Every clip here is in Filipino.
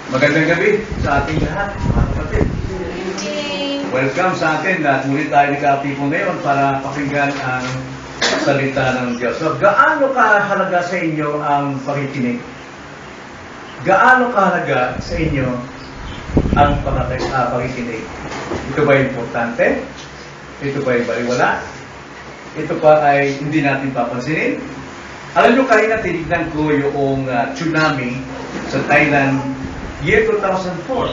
Magandang gabi sa ating lahat, mga kapatid. Welcome sa atin at muli tayo nagkatipo ngayon para pakinggan ang salita ng Diyos. So, gaano kahalaga sa inyo ang pakikinig? Gaano kahalaga sa inyo ang pakikinig? Ito ba importante? Ito ba ay baliwala? Ito pa ay hindi natin papansinin? Alam nyo, kaya tinignan ko yung tsunami sa Thailand year 2004.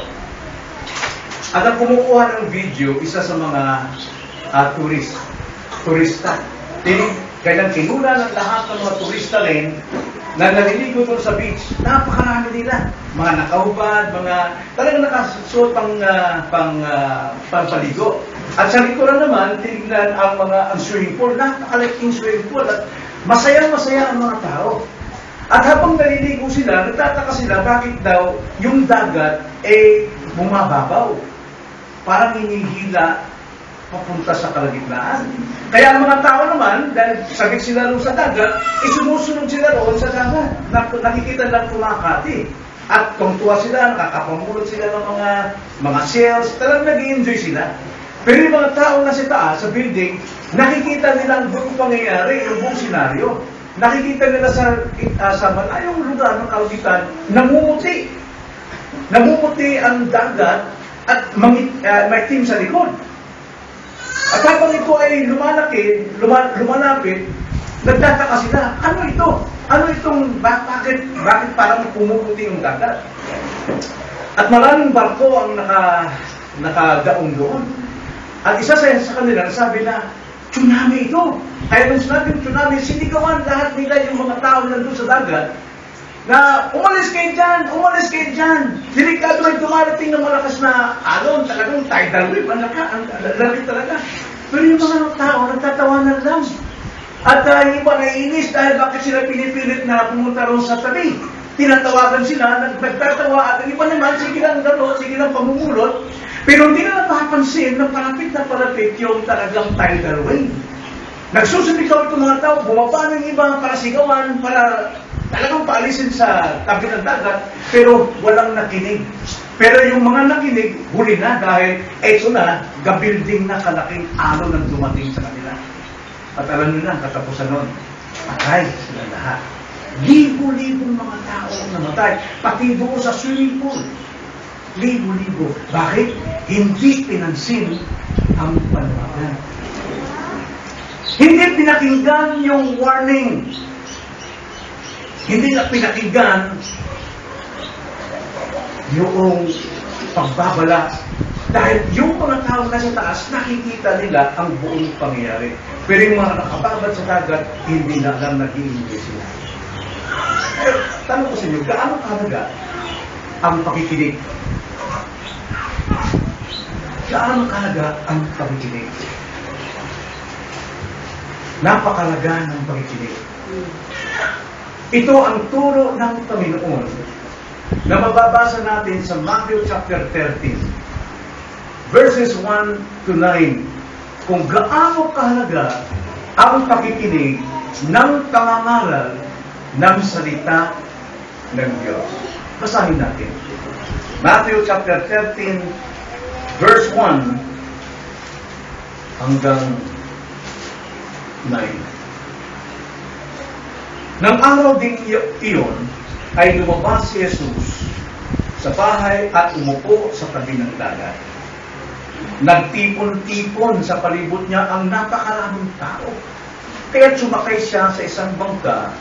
At ang kumukuha ng video, isa sa mga turista. Kailan kinuna ng lahat ng mga turista rin na naliligo doon sa beach. Napakarami nila. Mga nakahubad, mga talagang nakasuot pangpaligo. At sa likuran naman, tinignan ang swimming pool. Napakalaking swimming pool. At masayang-masaya ang mga tao. At habang naliligo sila, nagtataka sila bakit daw yung dagat bumababaw. Parang hinihila papunta sa kalagitnaan. Kaya ang mga tao naman, dahil sabik sila roon sa dagat, sumusunod sila roon sa dagat. Nakikita lang kumakati. At tungtuwa sila, nakakapamulot sila ng mga shells, talagang nag-i-enjoy sila. Pero yung mga tao na sa taas, sa building, nakikita nila ang buong pangyayari, yung buong senaryo. Nakikita nila sa malayong lugar ng kalangitan, namumuti. Namumuti ang dagat at maitim sa likod. At habang ito ay lumalapit, nagtataka sila, ano ito? Ano itong, bakit parang pumuputi yung dagat? At maraming barko ang nakadaong doon. At isa sa kanila, sabi na, tsunami ito. Kaya nung sinabing tsunami, sinigawan lahat nila yung mga tao nandun sa dagat na umalis kayo dyan. Delikado ay dumarating ng malakas na alon, talagang tidal wave, ang laki talaga. Pero yung mga tao, nagtatawanan lang. At yung iba naiinis dahil bakit sila pinipilit na pumunta ron sa tabi. Tinatawagan sila, nagtatawa, at ang iba naman, sige lang pamumulot. Pero hindi na napapansin na palapit yung talagang tidal wave. Nagsusumikaw itong mga tao, bumaba ng iba para sigawan, para talagang paalisin sa tabi ng dagat, pero walang nakinig. Pero yung mga nakinig, huli na dahil eto na, gabilding na kalaking alon ang dumating sa kanila. At alam nyo na, katapusan nun, patay sila lahat. Libo-libong mga tao ang namatay, pati doon sa swimming pool. Libo-libo. Bakit? Hindi pinansin ang panawagan. Hindi pinakinggan yung warning. Hindi na pinakinggan yung pagbabala. Dahil yung mga tao na sa taas, nakikita nila ang buong pangyayari. Pero yung mga nakababad sa dagat, hindi na lang nag-iingay sila. Pero tanong ko sa inyo, gaano kahalaga ang pakikinig? Gaano kahalaga ang pakikinig? Napakalaga ng pakikinig. Ito ang turo ng Panginoon na mababasa natin sa Matthew chapter 13, verses 1 to 9, kung gaano kahalaga ang pakikinig ng pangangaral ng salita ng Diyos. Basahin natin. Matthew chapter 13, verse 1 hanggang 9. Nang araw ding iyon, ay lumabas si Jesus sa bahay at umupo sa tabi ng dagat. Nagtipon-tipon sa palibot niya ang napakaraming tao. Kaya sumakay siya sa isang bangka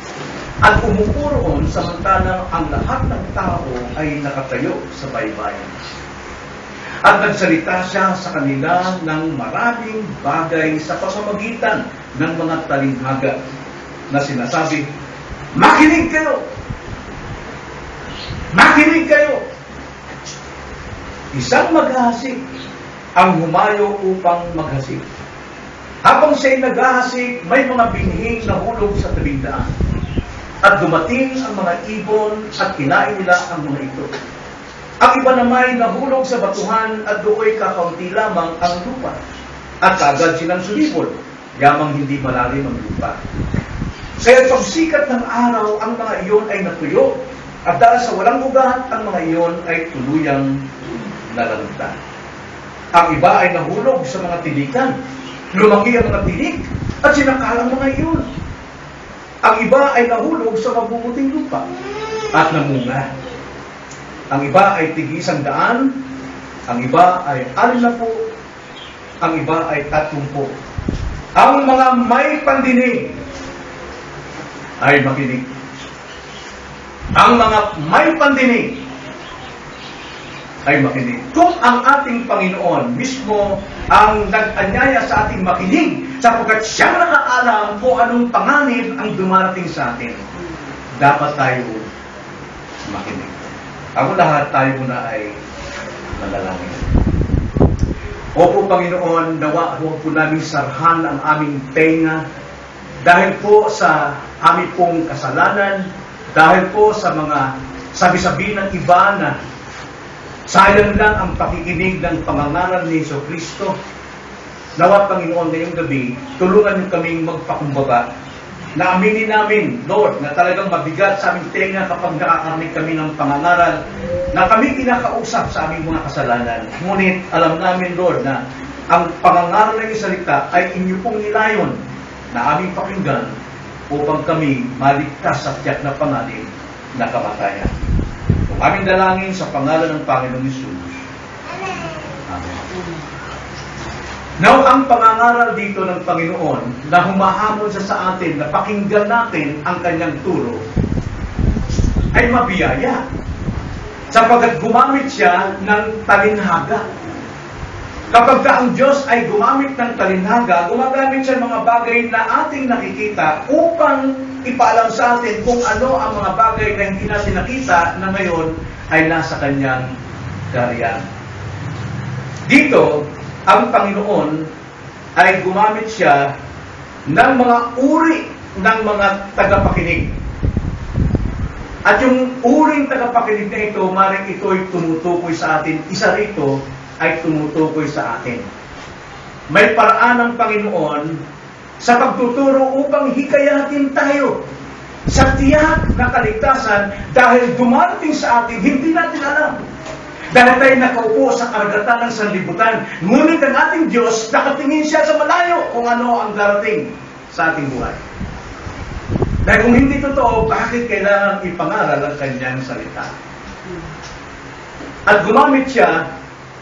at umupo roon samantalang ang lahat ng tao ay nakatayo sa baybayin. At nagsalita siya sa kanila ng maraming bagay sa pamamagitan ng mga talinghaga na sinasabi, makinig kayo! Makinig kayo! Isang maghahasik ang humayo upang maghasik. Habang siya'y naghahasik, may mga binhing na hulog sa tabing daan. At dumating ang mga ibon at kinain nila ang mga ito. Ang iba naman nahulog sa batuhan at do'y kakaunti lamang ang lupa. At kaagad silang sulibol, yamang hindi malalim ang lupa. Kaya pagsikat ng araw, ang mga iyon ay natuyo At dahil sa walang ugat, ang mga iyon ay tuluyang nalalagtan. Ang iba ay nahulog sa mga tilikan. Lumaki ang mga tilik at sinakal ang mga iyon. Ang iba ay nahulog sa mabubuting lupa at namunga. Ang iba ay tig-100, ang iba ay 60, ang iba ay 30. Ang mga may pandinig ay makinig. Ang mga may pandinig ay makinig. Kung ang ating Panginoon mismo ang nag-anyaya sa ating makinig, sapagkat siyang nakaalam kung anong panganib ang dumarating sa atin, dapat tayo makinig. Ako lahat, tayo muna ay manalangin. Opo, Panginoon, nawa huwag po namin sarhan ang aming tenga dahil po sa aming pong kasalanan, dahil po sa mga sabi-sabi ng iba na sayang lang ang pakikinig ng pangangaral ni Jesucristo. Nawa, Panginoon, ngayong gabi, tulungan niyo kaming magpakumbaba na aminin namin, Lord, na talagang mabigat sa aming tenga kapag nakakarinig kami ng pangangaral, na kami kinakausap sa aming mga kasalanan. Ngunit alam namin, Lord, na ang pangangaral ng salita ay inyo pong nilayon na aming pakinggan upang kami maligtas sa tiyak na panganib na kamatayan. Kung aming dalangin sa pangalan ng Panginoong Hesus. Amen. Now, ang pangangaral dito ng Panginoon na humahamon sa atin na pakinggan natin ang kanyang turo ay mabiyaya. Sapagkat gumamit siya ng talinhaga. Kapag ang Diyos ay gumamit ng talinhaga, gumagamit siya ng mga bagay na ating nakikita upang ipaalam sa atin kung ano ang mga bagay na hindi natin nakita na ngayon ay nasa kanyang kaharian. Dito, ang Panginoon ay gumamit siya ng mga uri ng mga tagapakinig. At yung uring tagapakinig na ito, maring ito ay tumutukoy sa atin. Isa rito ay tumutukoy sa atin. May paraan ng Panginoon sa pagtuturo upang hikayatin tayo sa tiyak na kaligtasan dahil dumarating sa atin, hindi natin alam. Dahil tayo nakaupo sa karagatan ng sanlibutan, ngunit ang ating Diyos, nakatingin siya sa malayo kung ano ang darating sa ating buhay. Dahil kung hindi totoo, bakit kailangan ipangaral ang kanyang salita? At gumamit siya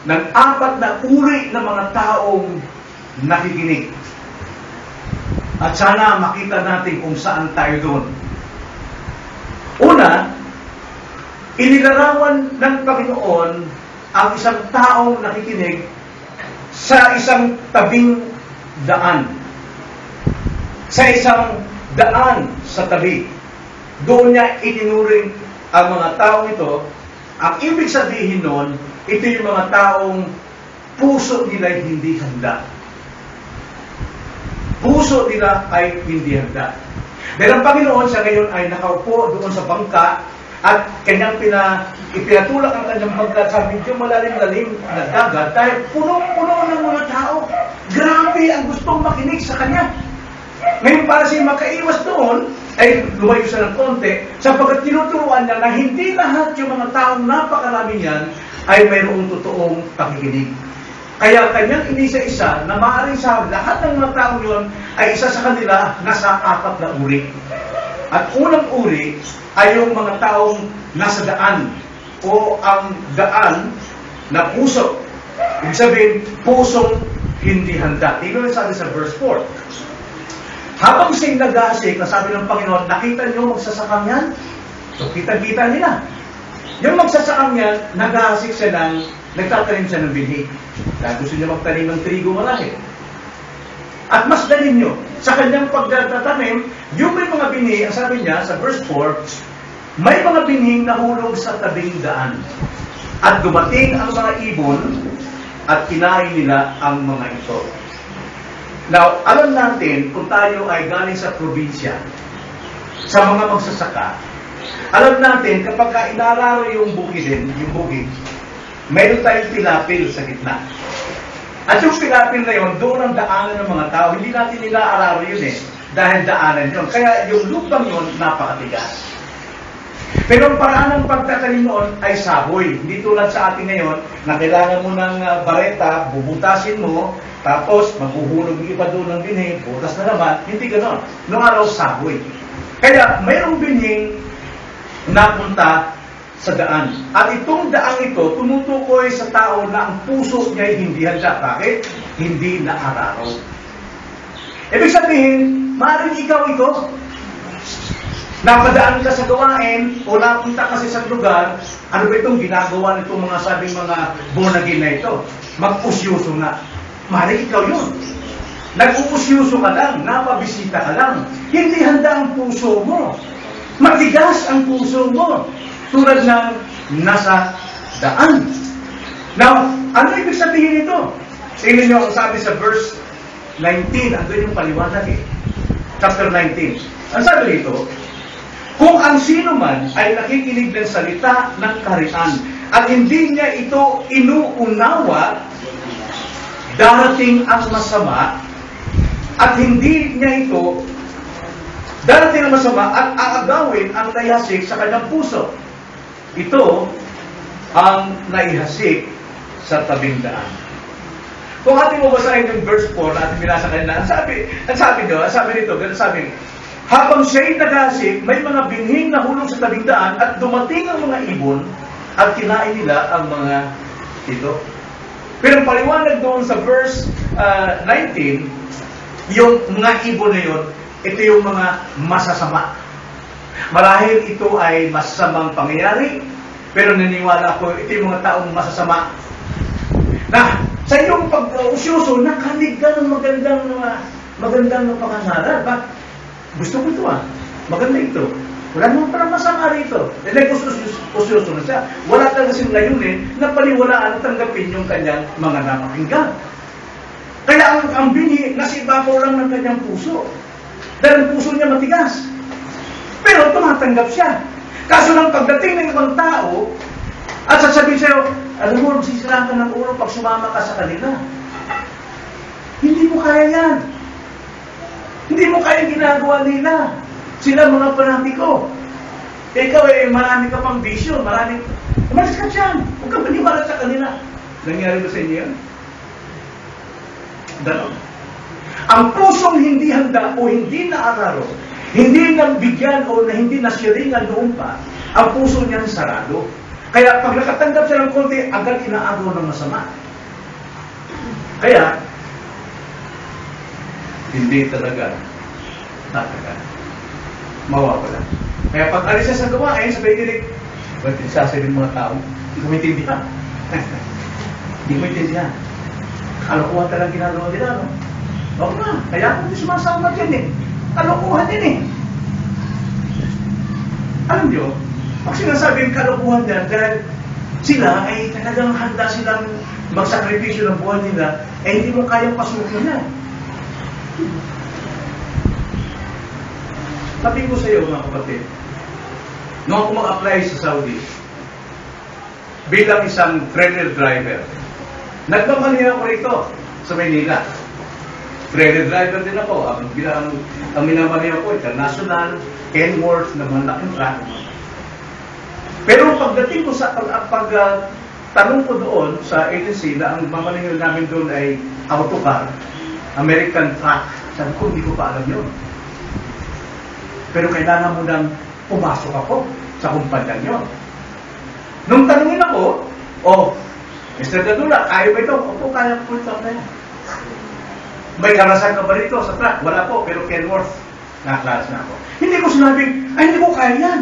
ng 4 na uri ng mga taong nakikinig. At sana makita natin kung saan tayo doon. Una, inilarawan ng Panginoon ang isang taong nakikinig sa isang tabing daan. Sa isang daan sa tabi. Doon niya itinuring ang mga taong ito. Ang ibig sabihin nun, ito yung mga taong puso nila hindi handa. Puso nila ay hindi handa. Dahil ang Panginoon siya ngayon ay nakaupo doon sa bangka at kanyang ipinatulak ang kanyang bangka sa medyo malalim-lalim na dagat dahil puno-puno ng mga tao. Grabe ang gustong makinig sa kanya. Ngayon para siya makaiwas doon, ay lumayo siya ng konti sapagkat tinuturuan niya na hindi lahat yung mga taong napakarami niyan ay mayroong totoong pakikinig. Kaya kanyang inisa-isa na maaaring sa lahat ng mga taong yun ay isa sa kanila nasa 4 na uri. At unang uri ay yung mga taong nasa daan o ang daan na puso. Ibig sabihin, pusong hindi handa. Tingnan sa atin sa verse 4. Habang siya'y nag-aasik, sabi ng Panginoon, nakita niyo magsasakang yan? So, kita-kita nila. Yung magsasakang yan, nag-aasik siya ng, nagtatanim siya ng binhi. Dahil gusto niya magtanim ng trigo marahil. At mas dalhin nyo, sa kanyang pagtatanim, yung may mga binhi, ang sabi niya sa verse 4, may mga binhing nahulog sa tabing daan. At dumating ang mga ibon, at kinain nila ang mga ito. Now, alam natin, kung tayo ay galing sa probinsya, sa mga magsasaka, alam natin, kapag inararo yung bukid, mayroon tayong pilapil sa gitna. At yung pilapil na yun, doon ang daanan ng mga tao. Hindi natin nila araro yun dahil daanan yun. Kaya yung lupang yun, napakatigas. Pero ang paraan ng pagtatanim noon ay saboy. Hindi tulad sa atin ngayon, na kailangan mo ng bareta, bubutasin mo, tapos maghuhulog yung iba doon ng binhi, butas na naman. Hindi gano'n. Noong araw, saboy. Kaya mayroong binhing napunta sa daan. At itong daang ito, tumutukoy sa tao na ang puso niya ay hindi handa. Bakit? Hindi naararo. Ibig sabihin, maaaring ikaw ito, napadaan ka sa gawain o napunta ka sa isang lugar, ano ba itong ginagawa nitong mga sabing mga born again na ito? Magpusyuso na. Maaaring ikaw yun. Nagpupusyuso ka lang, napabisita ka lang. Hindi handa ang puso mo. Matigas ang puso mo. Tulad ng nasa daan. Now, ano ibig sabihin ito? Tingnan niyo ang sabi sa verse 19. Andun yung paliwanag eh. Chapter 19. Ang sabi dito, kung ang sino man ay nakikinig ng salita ng kaharian at hindi niya ito inuunawa, darating ang masama at hindi niya ito darating ang masama at aagawin ang naihasik sa kanyang puso. Ito ang naihasik sa tabing daan. Kung ating mabasahin yung verse 4 na ating binasa kanina, ang sabi nito, habang siya'y naghasik, may mga binhing nahulog sa tabing daan at dumating ang mga ibon at kinain nila ang mga ito. Pero paliwanag doon sa verse 19, yung mga ibon na yun, ito yung mga masasama. Marahil ito ay masasamang pangyayari, pero naniniwala ko, ito yung mga taong masasama. Na, sa iyong pag-usyoso, nakalig ka ng magandang pangangaral. Gusto ko ito maganda ito. Wala naman parang masama rito. Nag-usyoso na siya. Wala talaga siyang layunin na paliwalaan at tanggapin yung kanyang mga napakinggan. Kaya ang binhi, nasa ibabaw lang ng kanyang puso. Dahil ang puso niya matigas. Pero tumatanggap siya. Kaso ng pagdating ng ibang tao, at sasabihin sa'yo, alam mo, magsisiraan ka ng ulo pag sumama ka sa kanila. Hindi mo kaya yan. Hindi mo kaya ginagawa nila. Sila mga panatiko. Ikaw marami ka pang bisyo, umalis ka dyan. Huwag ka maniwala sa kanila. Nangyari ba sa inyo yan? Ganon. Ang pusong hindi handa o hindi naararo, hindi nabigyan o hindi nasyaringan noon pa, ang puso niyan sarado. Kaya pag nakatanggap siya ng konti, agad inaagaw ng masama. Kaya, hindi talaga tatagal. Mawawala. Kaya pag alis siya sa gawain, sabay dinig, ba't sasabihin mga tao, hindi ko maintindihan. Hindi ko maintindihan. Kalokohan talagang ginagawa nila, no? Oo nga, kaya ako hindi sumasama dyan eh. Kalokohan din eh. Alam nyo, pag sinasabing kalokohan yan, dahil sila ay talagang handa silang magsakripisyo ng buhay nila, hindi mo kayang pasukin yan. Sabi ko sa iyo, mga kapatid, nung ako mag-apply sa Saudi, bilang isang trailer driver, nagmamanihan ko rito sa Maynila. Trailer driver din ako. Ang minamanihan ko, international, Kenworth, na malaking truck. Pero pagdating ko sa tanong ko doon sa agency na ang mamanihan namin doon ay autocar, American truck. Sabi ko, hindi ko pa alam yun. Pero kailangan mo nang pumasok ako sa kumpanyang yun. Nung tanungin ako, Mr. Gadula, kaya ba ito? Opo, kaya po ito. May karasan ka ba rito sa truck? Wala po, pero Kenworth, nakaklaras na ako. Hindi ko sinabing, hindi ko kaya yan.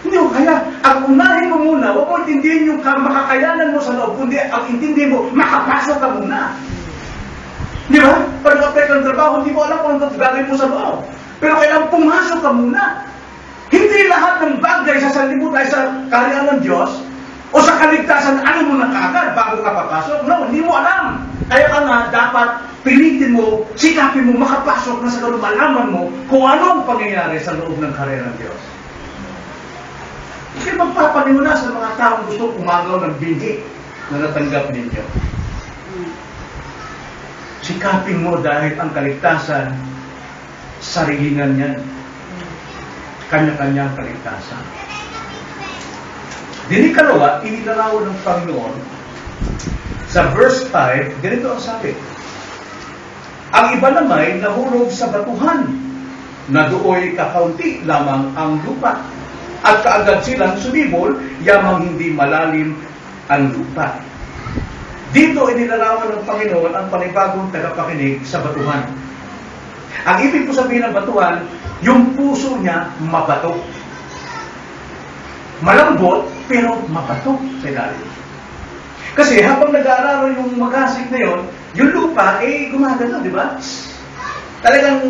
Hindi ko kaya. Ang unahin mo muna, huwag mo intindihin yung makakayanan mo sa loob, kundi ang intindihin mo, makapasok ka muna. Di ba? Pag nag-apply ka ng trabaho, hindi mo alam kung ano gagawin mo sa loob. Pero kailangan pumasok ka muna. Hindi lahat ng bagay sasalibot ay sa kaharian ng Diyos o sa kaligtasan, ano mo na kagad bago ka papasok. No, hindi mo alam. Kaya ka nga, dapat pilitin mo, sikapin mo, makapasok na sa ganun, malaman mo kung anong pangyayari sa loob ng kaharian ng Diyos. Kasi magpapaniwala sa mga taong gusto umagaw ng binhi na natanggap ninyo. Sikapin mo dahil ang kaligtasan, sarilingan yan. kanya-kanyang kaligtasan. Dinikalawa, inilarawan ng Panginoon sa verse 5, ganito ang sabi, ang iba naman nahulog sa batuhan, na dooy kakaunti lamang ang lupa, at kaagad silang sumibol, yamang hindi malalim ang lupa. Dito inilarawan ng Panginoon ang panibagong tagapakinig sa batuhan. Ang ibig ko sabihin ng batuhan, yung puso niya mabato. Malambot, pero mabato sa ilalim. Kasi habang nag-aalaro yung magasik na yon, yung lupa, gumagano, di ba? Talagang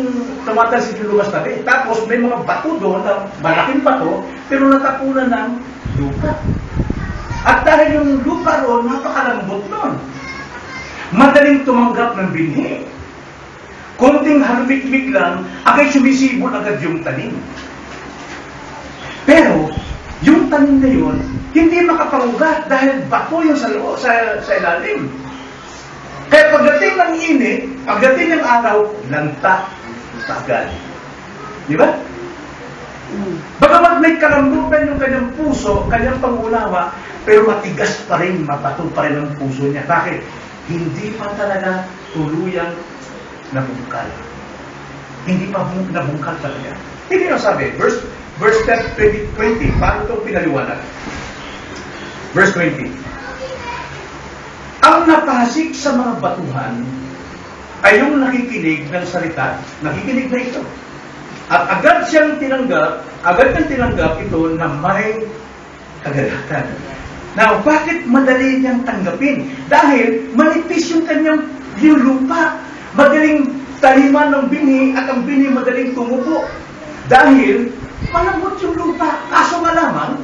tumatalsik yung lumas tabi. Tapos may mga bato doon, na malaking bato, pero natapunan ng lupa. At dahil yung lupa roon, napakalambot noon. Madaling tumanggap ng binhi. Konting halumikmik lang, agad sumisibol agad yung tanim. Pero, yung tanim na yun, hindi makapangugat dahil bato yung sa ilalim. Kaya pagdating ng init, pagdating ng araw, lanta agad. Di ba? Bagamat may kalambutan yung kanyang puso, kanyang pangunawa, pero matigas pa rin, mabato pa rin ang puso niya. Bakit? Hindi pa talaga tuluyang nabungkal. Hindi pa nabungkal talaga. Hindi na sabi, verse 20, paano itong pinaliwanag? Verse 20. Ang napasik sa mga batuhan ay yung nakikinig ng salita, nakikinig na ito. At agad niyang tinanggap ito na may kagalakan. Now, bakit madali niyang tanggapin? Dahil manipis yung kanyang lupa. Madaling taniman ng bini at ang bini madaling tumubo. Dahil malambot yung lupa. Kaso nga lamang,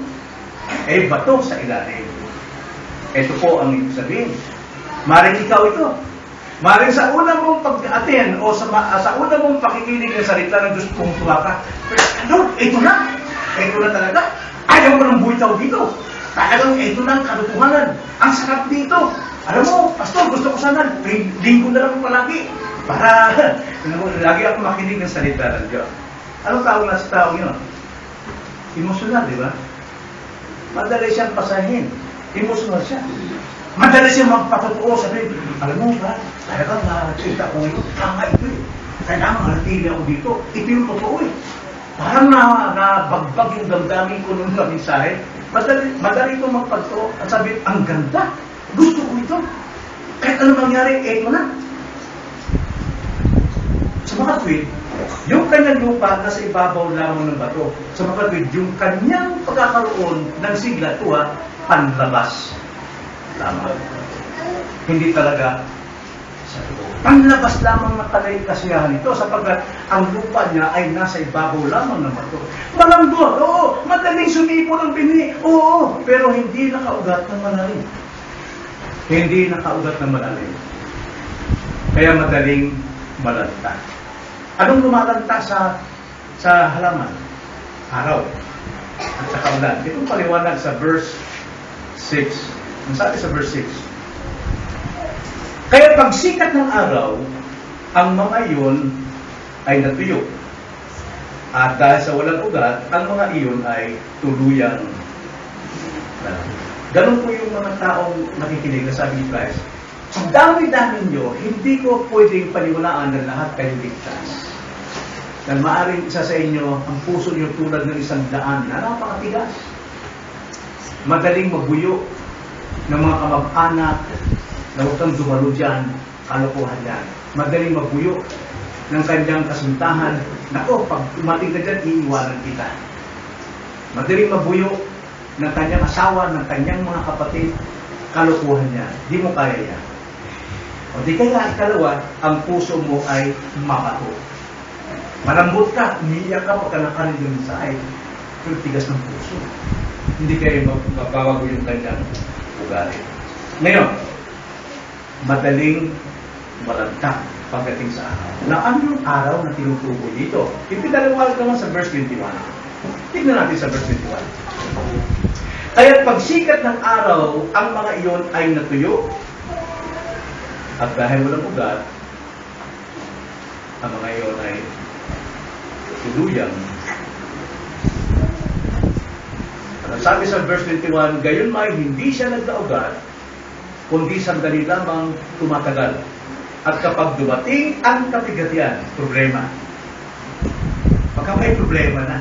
bato sa ilalim. Ito po ang ibig sabihin. Maring ikaw ito. Maring sa una mong pag-attend o sa una mong pakikinig ng salita ng Diyos kung tuwa ka, ano, ito na. Ito na talaga. Ayaw mo ng buwitaw dito. Talagang ito na ang katotohanan. Ang sarap dito. Alam mo, pastor, gusto ko sana, linggo na lang palagi. Para, lagi ako makinig ng salita ng Diyos. Anong tawag na sa taong yun? Emosyonal, di ba? Madali siyang pasahin. Emosyonal siya. Madali siyang magpatotoo. Sabi, alam mo ba, talagang nakakita ko ngayon, tama ito eh. Kailangan manatili ako dito. Ito yung totoo eh. Parang nabagbag yung damdamin ko nung mensahe. Madali itong magpagto at sabi, ang ganda. Gusto ko ito. Kahit ano mangyari, ito na. Sa mga tweet, yung kanyang lupa nasa ibabaw lamang ng bato. Sa mga tweet, yung kanyang pagkakaroon ng sigla, tuwa, panlabas lamang. Hindi talaga sa loob. Panlabas lamang ng kasiyahan ito sapagkat ang lupa niya ay nasa ibabaw lamang ng bato. Malambot, oo. Madaling sumipol ang bini, oo. Pero hindi nakaugat ng malalim. Hindi nakaugat ng malalim. Kaya madaling malanta. Anong lumalanta sa halaman? Araw. At saka ulan. Itong paliwanag sa verse 6. Ang sabi sa verse 6. Kaya pagsikat ng araw, ang mga iyon ay natuyo. At dahil sa walang ugat, ang mga iyon ay tuluyang ganun po yung mga taong nakikinig na sabi ni Christ. Ang dami-dami nyo, hindi ko pwedeng paniwalaan na lahat kayo ligtas. Dahil maaaring isa sa inyo, ang puso nyo tulad ng 100 na napakatigas. Madaling mabuyo ng mga kamag-anak na huwag kang dumalo dyan, kalokohan yan. Madaling mabuyo ng kanyang kasintahan. Nako, pag umating ka dyan, iiwanan kita. Madaling mabuyo ng kanyang asawa, ng kanyang mga kapatid, kalokohan niya. Di mo kaya yan. O di kaya, ikalawa, ang puso mo ay mabato. Malambot ka, umiiyak ka pagka nakarin yung mensahe. Pero tigas ng puso. Hindi kayo mababago yung kanyang ugali. Ngayon, madaling malanta pagdating sa araw. Na ano yung araw na tinutukoy dito? Ipinaliwanag naman sa verse 21. Tignan natin sa verse 21. Kaya pagsikat ng araw, ang mga iyon ay natuyo. At dahil walang ugat, ang mga iyon ay tuluyang Sabi sa verse 21, gayon may hindi siya nagdaugat, kundi sandali lamang tumatagal. At kapag dumating ang kapigatian, problema. Pagka may problema na.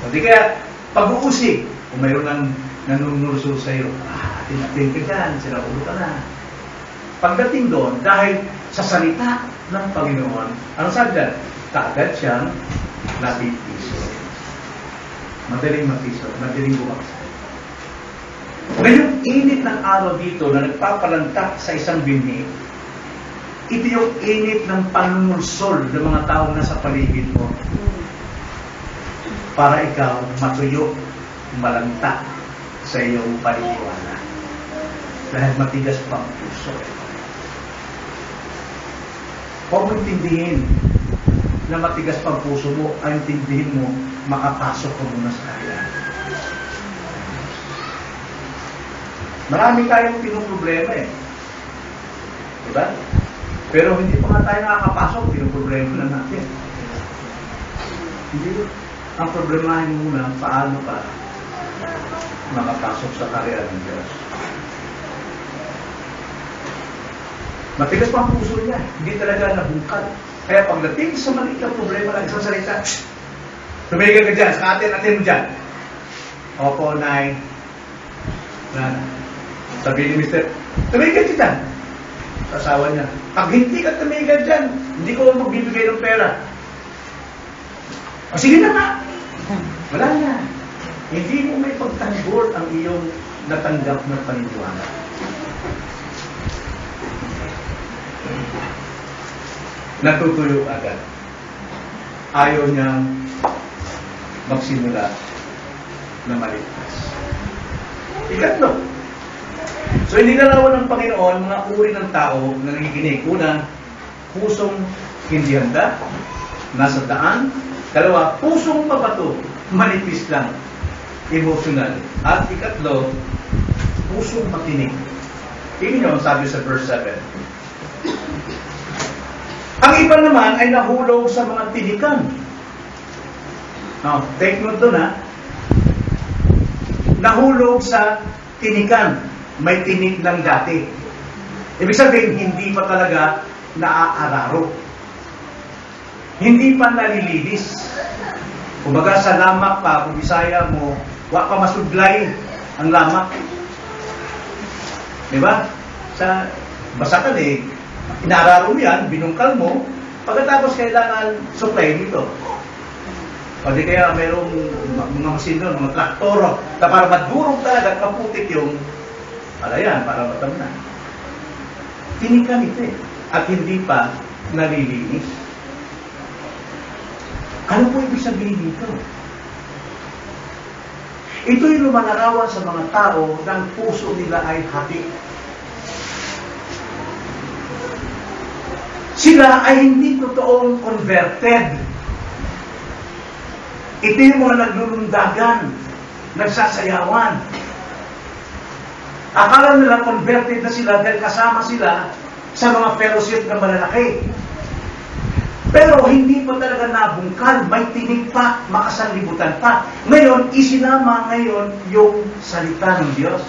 O di kaya, pag-uusig, kung mayroon ng nanunurso sa iyo, atin-atin ka dyan, sinabulo ka na. Pagdating doon, dahil sa salita ng Panginoon, ano sabi dyan? Kaagad siyang napipiso. Madaling mapiso, madaling bumaksa. Ngayong init ng araw dito na nagpapalantak sa isang binhi, ito yung init ng panunulsol ng mga taong nasa paligid mo. Para ikaw matuyo, malanta sa iyong paniniwala. Dahil matigas pang puso. Huwag mo intindihin na matigas pang puso mo, ay intindihin mo, makapasok ka muna sa kanya. Marami tayong pinuproblema eh. Diba? Pero hindi pa nga tayo nakakapasok, pinuproblema na natin. Hindi. Ang problemahin muna, paano ka makapasok sa karya ng Diyos. Matigas pa ang puso niya, hindi talaga nabungkal. Kaya pagdating sa maliit na problema lang isang salita, tumigil ka dyan, sa atin mo dyan. Opo, Nay. Sabi ni Mr. Tumigil ka dyan. Sa asawa niya. Pag hindi ka tumigil dyan, hindi ko magbibigay ng pera. O sige na nga. Wala na. Hindi mo may pagtanggol ang iyong natanggap na paniniwala. Natutuyo agad. Ayaw niyang magsimula na maligtas. Ikatlo. So, inilarawan ng Panginoon mga uri ng tao na nakikinig. Una, pusong hindi handa, nasa daan. Dalawa, pusong mabato, manipis lang, emotional. At ikatlo, pusong makinig. Tingin nyo, sabi sa verse 7. Ang iba naman ay nahulog sa mga tinikan. Now, take note doon ha. Nahulog sa tinikan. May tinik lang dati. Ibig sabihin, hindi pa talaga naaararo. Hindi pa nalilinis. Kumbaga sa lamak pa, kung Bisaya mo, wa pa masudlay ang lamak. Diba? Sa basakan eh, inaararo mo yan, binungkal mo, pagkatapos kailangan supply dito. O di kaya mayroong mga masin doon, mga traktoro, na para madurog talaga, kaputik yung palayan, para matamnan. Tinikan ito eh, at hindi pa nalilinis. Ano po ibig sabihin dito? Ito'y lumalarawan sa mga tao ng puso nila ay hati. Sila ay hindi totoong converted. Ito yung mga naglulundagan, nagsasayawan. Akala nila converted na sila dahil kasama sila sa mga fellowship na malalaki. Pero hindi pa talaga nabungkal, may tinig pa, makasanlibutan pa. Ngayon, isinama ngayon yung salita ng Diyos.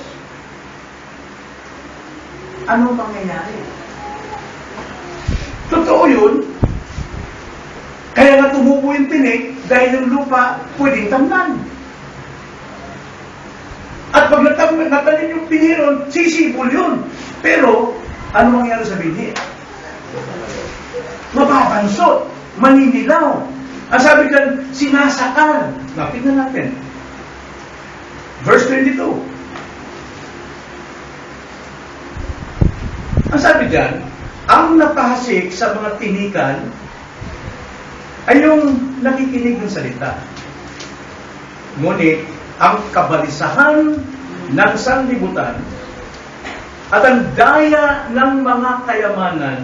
Ano mangyayari? Totoo yun. Kaya nga tumubo yung tinig dahil yung lupa pwedeng tamnan. At pag natanim yung piniron, sisibol yun. Pero, ano mangyayari sa binhi? Mababansot, maninilaw. Ang sabi dyan, sinasakal. Tignan natin. Verse 22. Ang sabi dyan, ang napahasik sa mga tinikan ay yung nakikinig ng salita. Ngunit, ang kabalisahan ng sanlibutan at ang daya ng mga kayamanan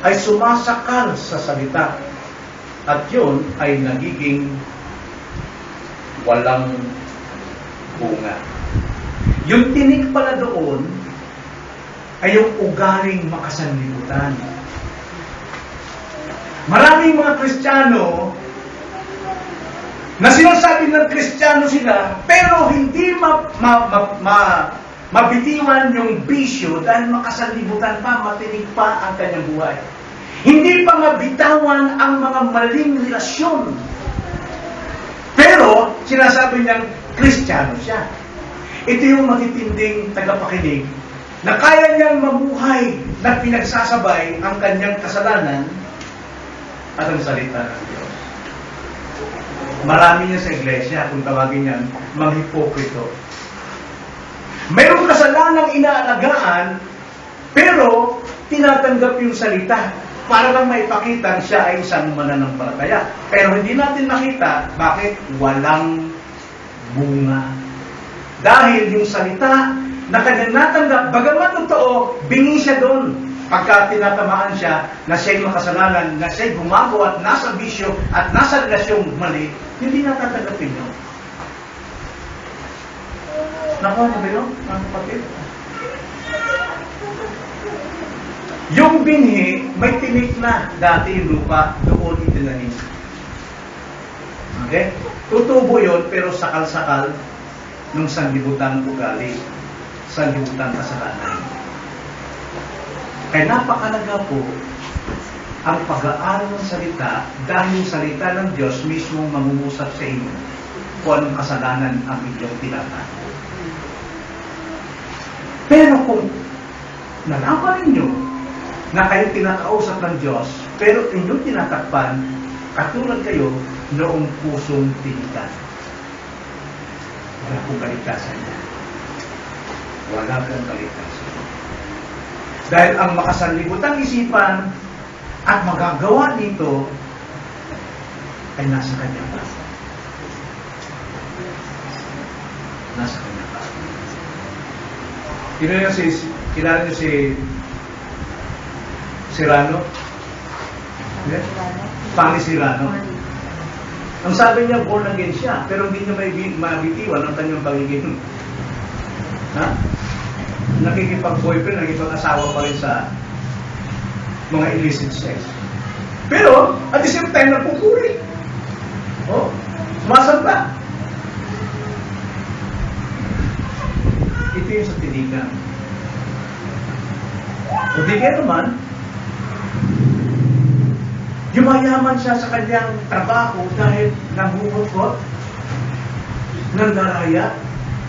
ay sumasakal sa salita at yun ay nagiging walang bunga. Yung tinig pala doon ay yung ugaling makasanlibutan. Maraming mga Kristiyano na sinasabi ng Kristiyano sila, pero hindi mabitiwan yung bisyo dahil makasalibutan pa, matinig pa ang kanyang buhay. Hindi pa mabitawan ang mga maling relasyon. Pero, sinasabi niyang Kristiyano siya. Ito yung matitinding tagapakinig na kaya niyang mamuhay na pinagsasabay ang kanyang kasalanan at ang salita ng Diyos. Marami niya sa iglesia, kung tawagin niyan, mga hipokrito. Mayroong kasalanang inaalagaan, pero tinatanggap yung salita para lang maipakita siya ay isang mananampalataya. Pero hindi natin makita bakit walang bunga. Dahil yung salita na kanyang natanggap, bagamat totoo, bingi siya doon. Pagka tinatamaan siya na siya'y makasalanan, na siya'y gumagawa at nasa bisyo at nasa relasyong mali, hindi natatanggapin yun. Nakuha na ba yun, mga kapatid? Yung binhi, may tinik na dati yung lupa, doon itinanim. Okay? Tutubo yun, pero sakal-sakal nung sanlibutan ugali, sanlibutan kasalanan. Kaya napakalaga po ang pag-aaral ng salita dahil yung salita ng Diyos mismo mangungusap sa inyo kung anong kasalanan ang inyong tinatago. Pero kung nalaman ninyo na kayo tinakausap ng Diyos, pero inyong tinatakpan, katulad kayo noong pusong tinikan. Wala pong kaligtasan niya. Wala pong kaligtasan. Dahil ang makasanlibutang isipan at magagawa nito ay nasa kanya pa. Nasa kanya pa. Kilala niyo si Cyrano? Yeah? Fanny Cyrano. Ang sabi niya, born again siya, pero hindi niya mabitiwan ang kanyang pagiging. Ha? Nakikipag-boyfriend, nakikipag-asawa pa rin sa mga illicit sex. Pero, at the same time, napupuri. Oh, sumasamba. Ito yung sa tinigan. O di kaya naman, yumayaman siya sa kanyang trabaho dahil nanghuhugot ng daraya,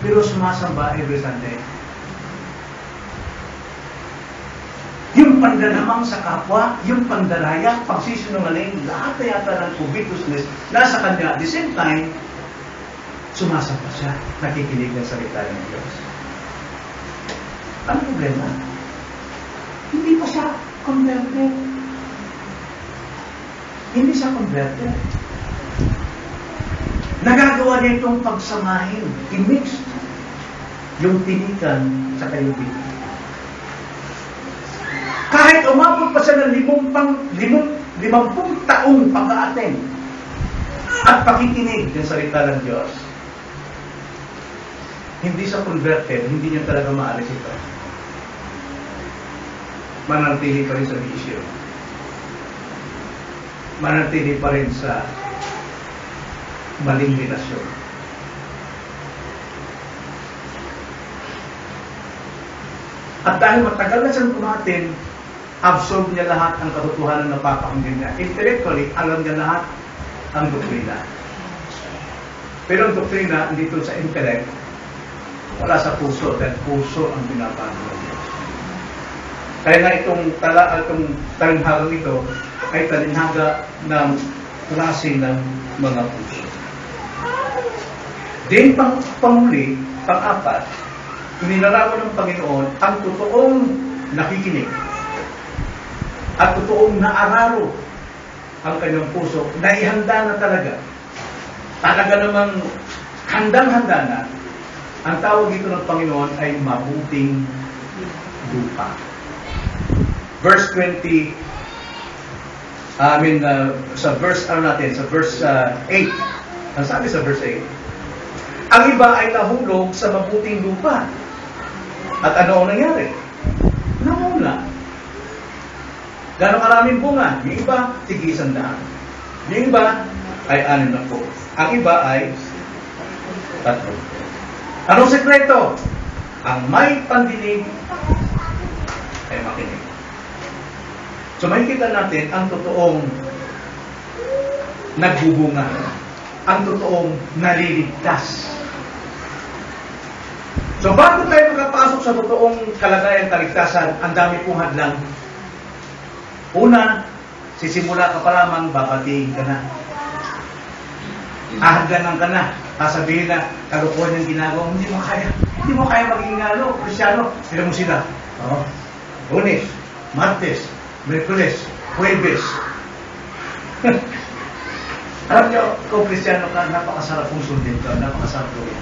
pero sumasamba every Sunday. Yung pandalamang sa kapwa, yung pandaraya, pagsisinungaling, lahat na yata ng covetousness nasa kanya. At the same time, sumasamba siya, nakikinig ng salita ng Diyos. Ang problema, hindi pa siya converted. Hindi siya converted. Nagagawa niya itong pagsamahin, i-mix yung tinikan sa kayubin. Kahit umabot pa siya ng 50 taong pag-aaten at pakikinig ng salita ng Diyos, hindi siya converted, hindi niya talaga maalis ito. Manatili pa rin sa bisyo. Manatili pa rin sa maling relasyon. At dahil matagal na siyang kumatin, absorb niya lahat ang katotohanan na napapakinggan niya. Intellectually, alam niya lahat ang doktrina. Pero ang doktrina, dito sa intellect, wala sa puso, dahil puso ang pinapano ng Diyos. Kaya nga itong talinghagang ito ay talinghaga ng klase ng mga puso. Din panguli, pang-apat, inilarawan ng Panginoon ang totoong nakikinig at totoong naararo ang kanyang puso na ihanda na talaga. Talaga namang handang-handa na. Ang tawag dito ng Panginoon ay mabuting lupa. Verse 20, sa verse 8. Ang sabi sa verse 8, ang iba ay nahulog sa mabuting lupa. At ano ang nangyari? Namula. Gano'ng karaming bunga? Yung iba, tig-100. Yung iba ay 60. Ang iba ay 3. Anong sekreto? Ang may pandinig ay makinig. So makikita natin ang totoong nagbubunga, ang totoong naliligtas. So bago tayo makapasok sa totoong kalagayan kaligtasan, ang dami pong hadlang. Una, sisimula ka pa lamang, babatiin ka na. Ahadlangan ka na. Sasabihin na, kalukuhan yung ginagawa, hindi mo kaya. Hindi mo kaya maging Kristyano. Sila mo sila. Lunes, Martes, Miyerkules, Huwebes. Alam niyo, kung Kristyano ka, napakasarap kong sundin ka, napakasarap gawin.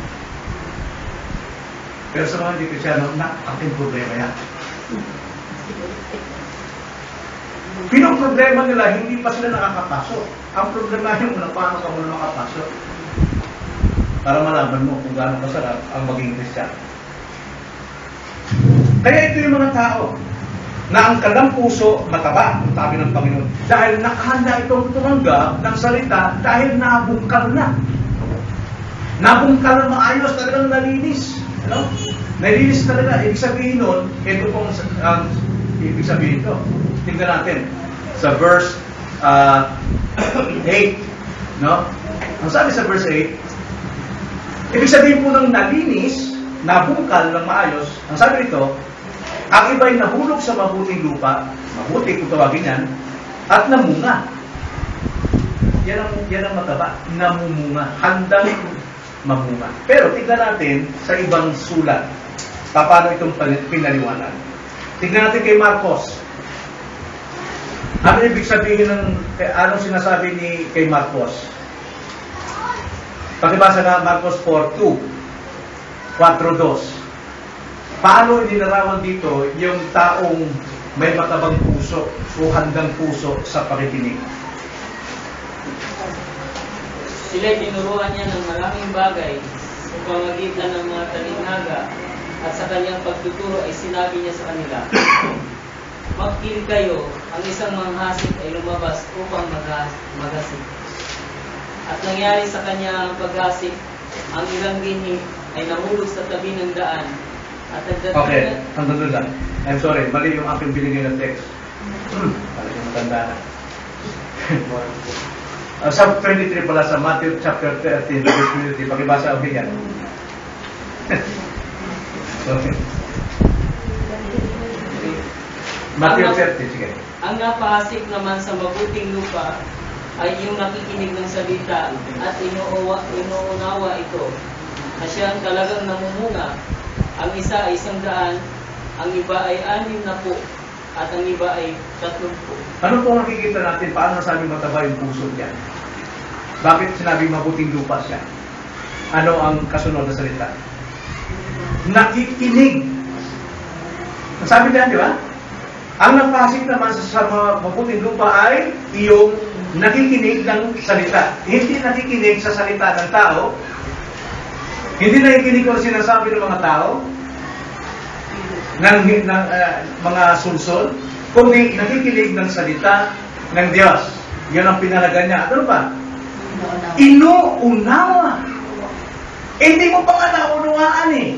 Pero sa mga hindi Kristyano, ating problema yan. Pinoproblema nila, hindi pa sila nakakapasok. Ang problema yung paano ka muna makapasok. Para malaman mo kung gaano kasarap ang maging Kristyano. Kaya ito yung mga tao na ang kanilang puso mataba, ang sabi ng Panginoon. Dahil nakahanda itong tumanggap ng salita dahil nabungkal na. Nabungkal na maayos, talagang nalinis. Ano? Nalinis talaga. Ibig sabihin nun, ito pong ibig sabihin ito. Tingnan natin sa verse 8. No? Ang sabi sa verse 8, ibig sabihin po ng nalinis, nabungkal ng maayos, ang sabi nito, ang iba'y nahulog sa mabuting lupa, mabuti kung tawagin yan, at namunga. Yan ang mataba, namumunga, handang mamunga. Pero tignan natin sa ibang sulat, paano itong pinaliwanag. Tignan natin kay Marcos. Ano ibig sabihin anong sinasabi kay Marcos? Pakibasa nga Marcos 4:2, 4:2. Paano inilarawan dito yung taong may matabang puso o handang puso sa pakikinig? Sila'y tinuruan niya ng maraming bagay sa pamamagitan ng mga talinghaga at sa kanyang pagtuturo ay sinabi niya sa kanila, magkinig kayo, ang isang manghasik ay lumabas upang maghasik. At nangyari sa kanya ang paghasik, ang ilang gini ay nahulog sa tabi ng daan. At okay, ang doon lang. I'm sorry, mali yung aking binigay na text. Talagang matanda na. Sa 23 pala sa Matthew chapter 13, verse 20, pakibasa ang bigyan. Sorry. Matthew 30, sige. Ang napahasik naman sa mabuting lupa ay yung nakikinig ng salita at inuunawa ito na siyang talagang namumunga. Ang isa ay 100, ang iba ay 60, at ang iba ay 30. Ano po nakikita natin? Paano nasabi mataba yung puso niya? Bakit sinabi mabuting lupa siya? Ano ang kasunod na salita? Nakikinig. Ang sabi niya, di ba? Ang napasik naman sa mabuting lupa ay iyong nakikinig ng salita. Hindi nakikinig sa salita ng tao. Hindi nakikinig kung sinasabi ng mga tao, ng mga sulsol, kundi nakikinig ng salita ng Diyos. Yan ang pinalaga niya. Ano ba? Inuunawa. Hindi mo pa nga naunawaan eh.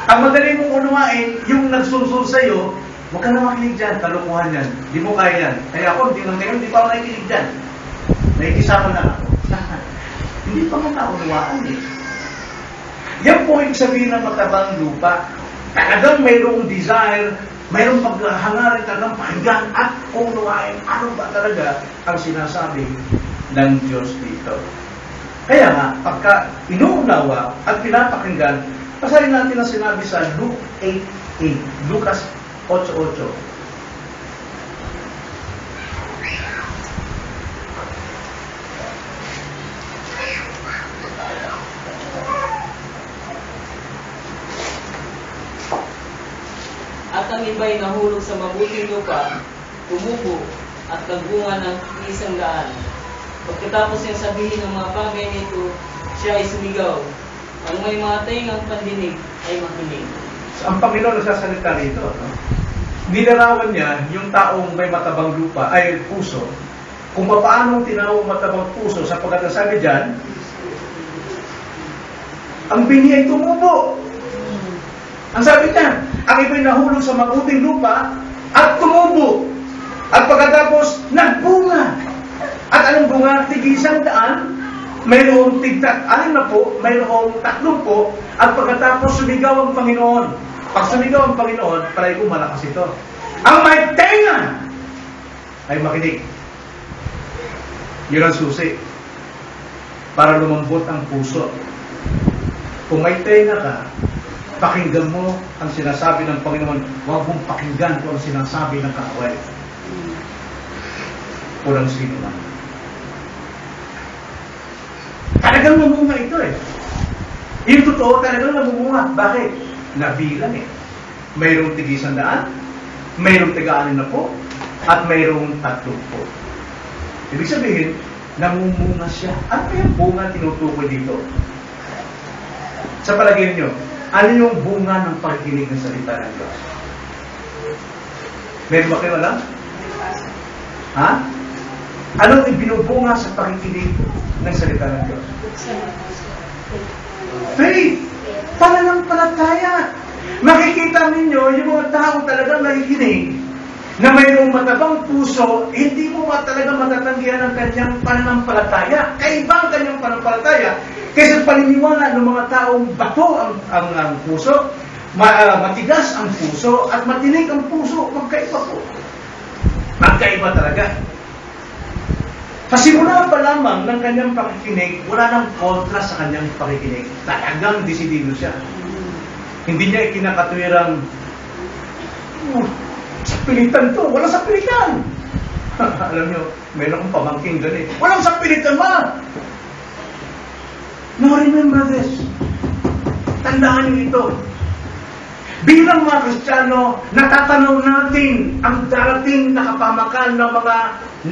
Ang madali mong unawain, yung nagsulsul sa'yo, huwag ka na makinig dyan, kalukuhan yan. Hindi mo kaya yan. Kaya ako, hindi pa ako nakikinig dyan. Nakikisama na ako. Hindi pa nga naunawaan eh. Yan po yung sabihin ng matabang lupa. Talagang mayroong desire, mayroong paghangarin talagang pakinggan at unawain ano ba talaga ang sinasabi ng Diyos dito. Kaya nga, pagka inuunawa at pinapakinggan, pasarin natin ang sinabi sa Luke 8:8, Lucas 8:8. At ang iba'y nahulog sa mabuting lupa, tumubo at nagbunga ng 100. Pagkatapos niyang sabihin ng mga bagay nito, siya ay sumigaw. Ang may mga taingang pandinig ay makinig. Ang Panginoon nagsasalita rito. No? Nilarawan niya yung taong may matabang lupa, ay puso, kung paano tinawag matabang puso sapagkat ang sabi dyan, ang binhi ay tumubo. Ang sabi niya, ang iba'y nahulog sa mabuting lupa at tumubo. At pagkatapos, nagbunga. At anong bunga? Tig-100, mayroong tig-60, mayroong 30, at pagkatapos sumigaw ang Panginoon. Pag sumigaw ang Panginoon, palay ko malakas ito. Ang may tenga ay makinig. Yun ang susi. Para lumambot ang puso. Kung may tenga ka, pakinggan mo ang sinasabi ng Panginoon. Huwag mong pakinggan kung ang sinasabi ng kaaway. Walang sino man. Talagang namunga ito eh. Yung totoo, talagang namunga. Bakit? Nabilang eh. Mayroong tig-100, mayroong tig-60, at mayroong 30. Ibig sabihin, namumunga siya. Ano yung bunga tinutukoy dito? Sa palagay niyo, ano yung bunga ng pagkikinig ng salita ng Diyos? Meron ba kayo alam? Ha? Anong ibinubunga sa pakikinig ng salita ng Diyos? Faith! Pananampalataya! Makikita ninyo yung mga tao talagang nakikinig na mayroong matabang puso, hindi mo talaga matatanggihan ang kanyang pananampalataya. Kaiba ang kanyang pananampalataya kaysa paniniwala ng mga taong bato ang puso, matigas ang puso, at matinig ang puso. Magkaiba po. Magkaiba talaga. Sa simula pa lamang ng kanyang pakikinig, wala nang kontra sa kanyang pakikinig. Talagang desidido siya. Hindi niya ikinakatwirang, sa pilitan to, walang sa pilitan. Alam niyo, mayroon akong pamangking ganit. Walang sa pilitan, ma! Now remember this. Tandaan niyo ito. Bilang mga Kristiyano, natatanaw natin ang darating na kapamakan ng mga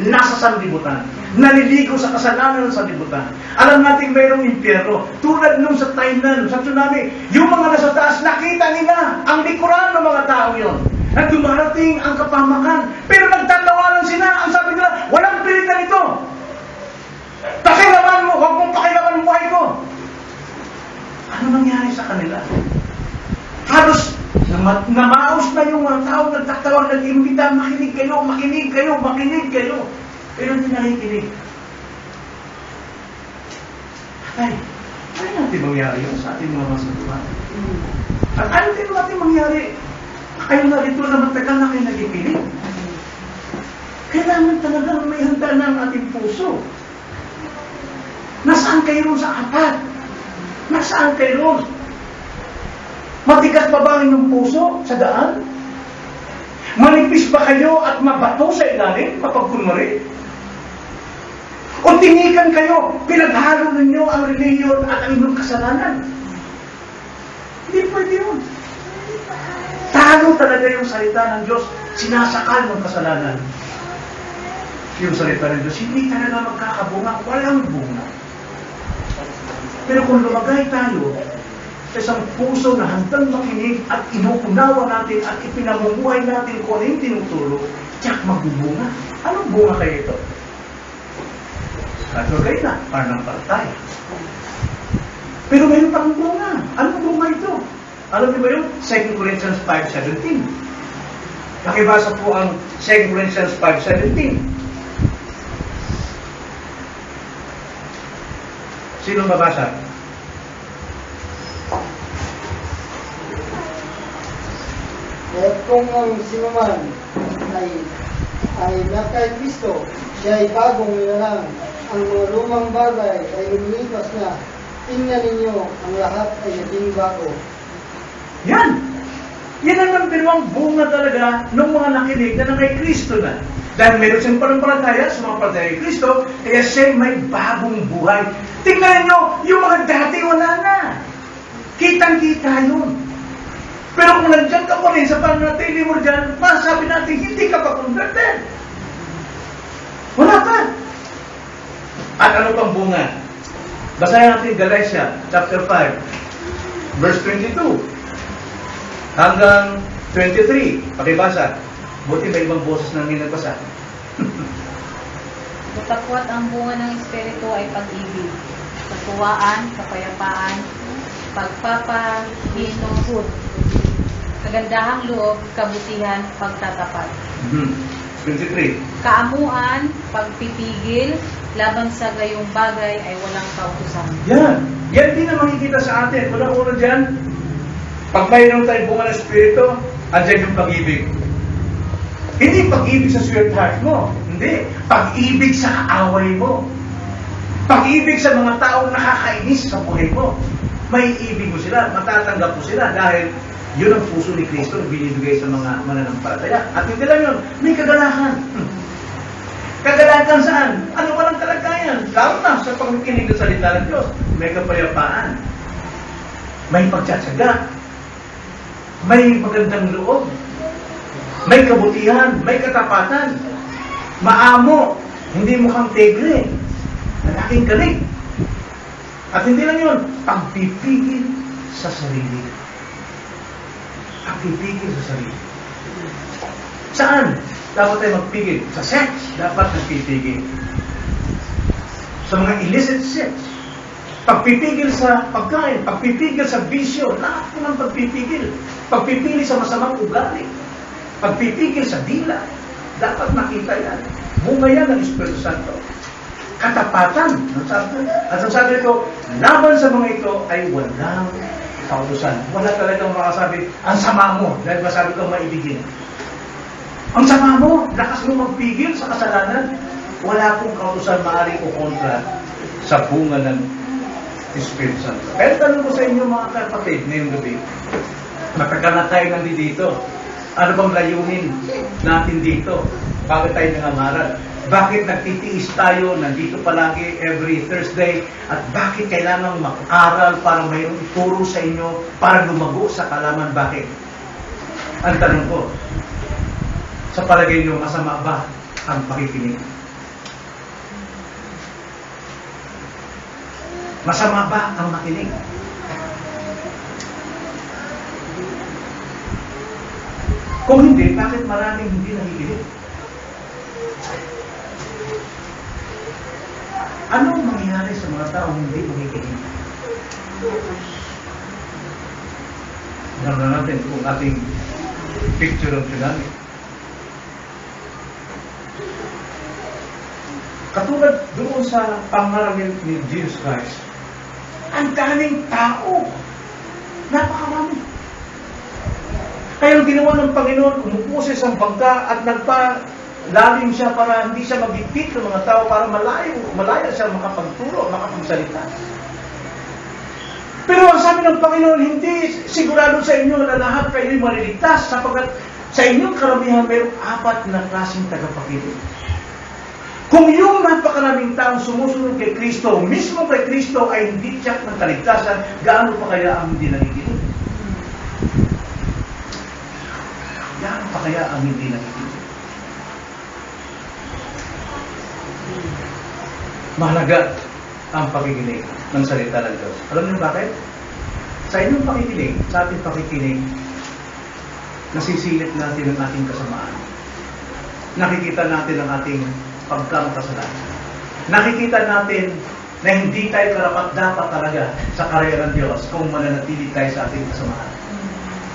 nasa sanlibutan. Naliligo sa kasalanan ng sanlibutan. Alam natin mayroong impyerno. Tulad nung sa Thailand, sa tsunami, yung mga nasa taas, nakita nila ang likuran ng mga tao yon. Na dumarating ang kapamakan. Pero nagtatawanan sila. Ang sabi nila, walang pilitan ito. Pakilaman mo, huwag mong pakilaman ang buhay ko. Ano nangyari sa kanila? Halos namaos na yung mga tao nagtatawag, nag-imbita, makinig kayo, makinig kayo, makinig kayo. Pero hindi nakikinig. Ay, ano natin mangyari yun sa ating mga masatuhan? At ano din natin mangyari? Kayo na rito na matagal na kayo nakikinig. Kailangan talagang may handa na ang ating puso. Nasaan kayo sa apat? Nasaan kayo? Matigas pa ba ang inyong puso sa daan? Manipis ba kayo at mabato sa ilalim kapag kunwari? O tinikan kayo, pinaghalo ninyo ang reliyon at ang inyong kasalanan? Hindi pwede yun. Talo talaga yung salita ng Diyos, sinasakal ng kasalanan. Yung salita ng Diyos, hindi talaga magkakabunga, walang bunga. Pero kung lumagay tayo sa isang puso na handang makinig at inuunawa natin at ipinamumuhay natin kung ano yung tinuturo, tiyak magbubunga. Anong bunga kayo ito? Katulad na, pananampalataya. Pero mayroon pang bunga. Anong bunga ito? Alam niyo ba yung 2 Corinthians 5:17? Nakibasa po ang 2 Corinthians 5:17. Sino mabasa? At kung ang sinuman ay na kay Kristo, siya ay bagong nilalang. Ang mga lumang bagay ay lumilipas na. Tingnan ninyo, ang lahat ay naging bago. Yan! Yan ang nagbinuang bunga talaga ng mga nakinig na kay Kristo na. Dahil meron siyang pananampalataya sa mga palataya kay Kristo, kaya siya may bagong buhay. Tingnan nyo, yung mga dati wala na. Kitang-kita yun. Pero kung nandiyan ka pa rin sa pananatili mo dyan, masasabi natin, hindi ka pa converted. Wala ka. At ano pang bunga? Basahin natin Galatia chapter 5, verse 22 hanggang 23. Pakibasa. Buti may ibang boses na hindi nagbasa. Datapwat ang bunga ng Espiritu ay pag-ibig, katuwaan, kapayapaan, pagpapahinusod, kagandahang loob, kabutihan, pagtatapat. 23. Kaamuan, pagpipigil, laban sa gayong bagay ay walang kautusan. Yan. Yan din ang makikita sa atin. Unang-una dyan, pag mayroon tayong bunga ng Espiritu, andyan yung pag-ibig. Hindi pag-ibig sa sweetheart mo. Hindi. Pag-ibig sa kaaway mo. Pag-ibig sa mga taong nakakainis sa buhay mo. May ibig mo sila, matatanggap mo sila dahil yun ang puso ni Kristo na binibigay sa mga mananampalataya. At hindi lang yun, may kagalakan. Kagalakan saan? Ano walang kalagayan? Lalo na sa pagkikinig ng salita ng Diyos. May kapayapaan. May pagtsatsaga. May magandang loob. May kabutihan. May katapatan. Maamo. Hindi mukhang tegre. Malaking galing. At hindi lang yun, pagpipigil sa sarili. Pagpipigil sa sarili. Saan? Dapat tayo magpigil. Sa sex, dapat nagpipigil. Sa mga illicit sex. Pagpipigil sa pagkain, pagpipigil sa bisyo, lahat po ng pagpipigil. Pagpipili sa masamang ugali. Pagpipigil sa dila. Dapat makita yan. Bunga yan ng Espiritu Santo. Katapatan. At ang sabi ito, laban sa mga ito ay walang kautusan. Wala talagang makasabi, ang sama mo, dahil masabi kang maibigin. Ang sama mo, lakas mo magpigil sa kasalanan. Wala pong kautusan maaaring o kontra sa bunga ng Espiritu Santo. Pero tanong ko sa inyo mga kapatid ngayong gabi, matagal na tayo nandito. Ano bang layunin natin dito? Bakit tayo nangangaral? Bakit nagtitiis tayo, nandito palagi every Thursday? At bakit kailangan mag-aral para mayroong ituro sa inyo para lumago sa kalaman? Bakit? Ang tanong ko, sa palagay nyo, masama ba ang pakikinig? Masama ba ang makinig? Kung hindi, bakit maraming hindi nakikinig? Anong mangyayari sa mga taong hindi nakikinig? Tignan natin kung ating picture of tsunami. Katulad doon sa pangaral ni Jesus Christ, ang daming tao. Napakarami. Kaya ang ginawa ng Panginoon, umupo sa isang bangka at nagpa-lalim siya para hindi siya magigpit ng mga tao para malaya siya makapagturo, makapagsalita. Pero ang sabi ng Panginoon, hindi sigurado sa inyo na lahat kayo'y maliligtas sapagkat sa inyong karamihan mayroong 4 na klaseng tagapakinig. Kung yung napakaraming taong sumusunod kay Kristo, mismo kay Kristo ay hindi tiyak ng kaligtasan, gaano pa kaya ang hindi nakikinig? Gaano pa kaya ang hindi nakikinig? Mahalaga ang pakikinig ng salita ng Diyos. Alam niyo bakit? Sa inyong pakikinig, sa ating pakikinig, nasisilip natin ang ating kasamaan. Nakikita natin ang ating pagkakasalanan. Nakikita natin na hindi tayo karapat-dapat talaga sa karera ng Diyos kung mananatili tayo sa ating kasamaan.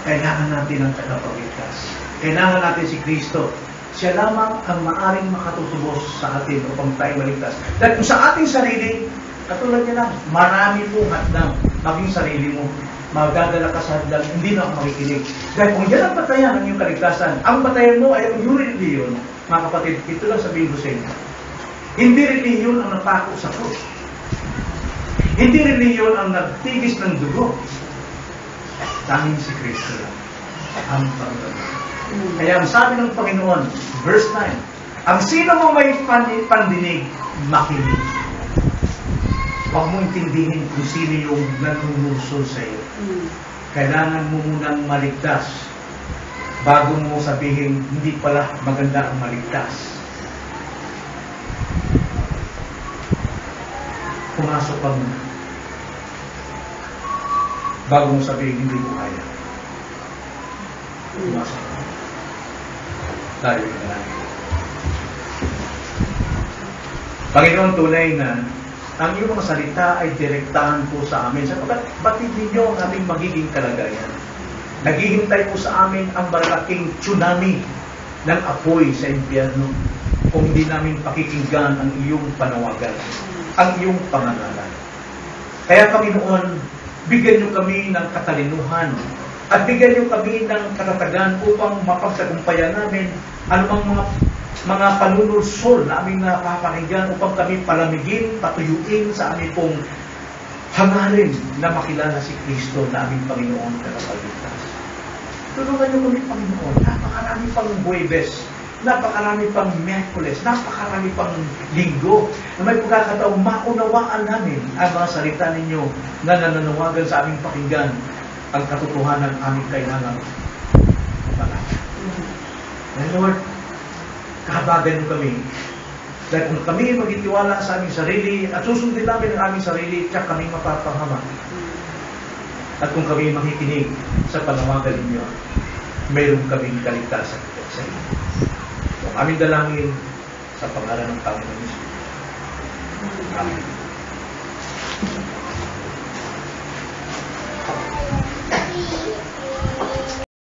Kailangan natin ang tagapagligtas. Kailangan natin si Kristo. Siya lamang ang maaring makatutubos sa atin upang tayo maligtas. Dahil kung sa ating sarili, katulad niya lang, marami pong hadlang, maging sarili mo. Magdadala ka sa hadlang, hindi na ako makikinig. Dahil kung yan ang batayan ng iyong kaligtasan, ang batayan mo ay ang iyong reliyon. Mga kapatid, ito lang sabihin ko sa inyo. Hindi reliyon ang napako sa krus. Hindi reliyon ang nagtigis ng dugo. Tanging si Kristo lang ang Panginoon. Kaya ang sabi ng Panginoon, verse 9, ang sino mo may pandinig, makinig. Huwag mo intindihin kung sino yung nanunusol sa iyo. Kailangan mo munang maligtas bago mo sabihin, hindi pala maganda ang maligtas. Pumasok ka muna. Bago mo sabihin, hindi mo kaya. Pumasok ka. Tayo na lang. Panginoon, tunay na ang iyong mga salita ay direktahan po sa amin. Sapagkat batid ninyo ang aming magiging kalagayan. Naghihintay po sa amin ang malaking tsunami ng apoy sa impyerno kung hindi namin pakikinggan ang iyong panawagan, ang iyong panganalan. Kaya Panginoon, bigyan niyo kami ng katalinuhan at bigyan niyo kami ng katatagan upang mapagtagumpayan namin anumang mga panunursol na aming napapakinggan upang kami palamigin, patuyuin sa aming pong hangarin na makilala si Kristo na aming Panginoon at Tagapagligtas. Tulungan niyo kami, Panginoon. Napakarami pang Huwebes, napakarami pang Miyerkules, napakarami pang Linggo na may pagkakataong maunawaan namin ang mga salita ninyo na nananawagan sa aming pakinggan ang katotohanan ng aming kailangan. And Lord, kahabagan mo kami. Dahil kung kami magtitiwala sa aming sarili at susundin namin ang aming sarili, tiyak kami mapapahama. At kung kami makikinig sa panawagan ninyo, mayroon kaming kaligtasan sa inyo. Kung aming dalangin sa pangalan ng Panginoon. Amen.